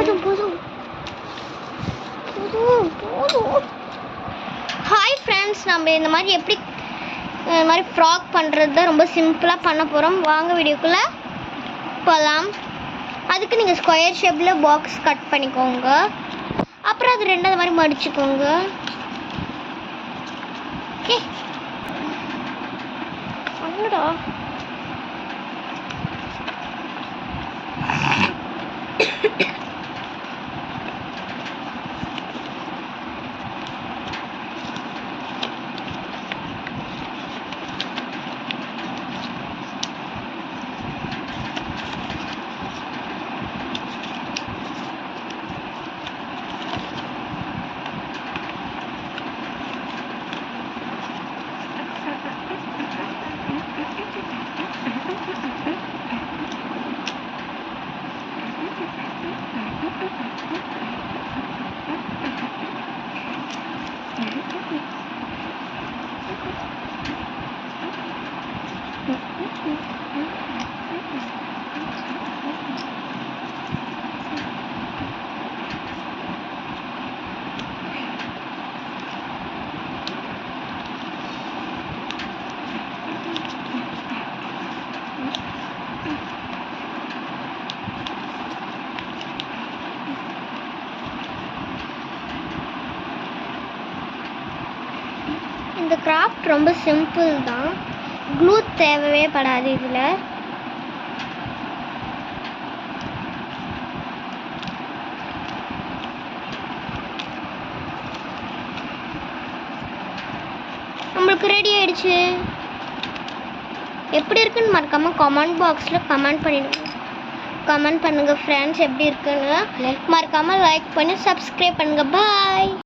போதும் போதும் போதும் போதும். ஹாய் ஃப்ரெண்ட்ஸ், நம்ம இந்த மாதிரி எப்படி இந்த மாதிரி ஃப்ராக் பண்ணுறது தான் ரொம்ப சிம்பிளாக பண்ண போகிறோம். வாங்க வீடியோக்குள்ளே போகலாம். அதுக்கு நீங்கள் ஸ்கொயர் ஷேப்பில் பாக்ஸ் கட் பண்ணிக்கோங்க. அப்புறம் அது ரெண்டாவது மாதிரி மடிச்சுக்கோங்க. ஓகே, ஒன்றுடா இந்த கிராஃப்ட் ரொம்ப சிம்பிள் தான். க்ளூ தேவையே படாது. இதில் நம்மளுக்கு ரெடி ஆயிடுச்சு. எப்படி இருக்குன்னு மறக்காமல் கமெண்ட் பாக்ஸில் கமெண்ட் பண்ணுங்கள் ஃப்ரெண்ட்ஸ். எப்படி இருக்குன்னு மறக்காமல் லைக் பண்ணி சப்ஸ்கிரைப் பண்ணுங்கள். பாய்.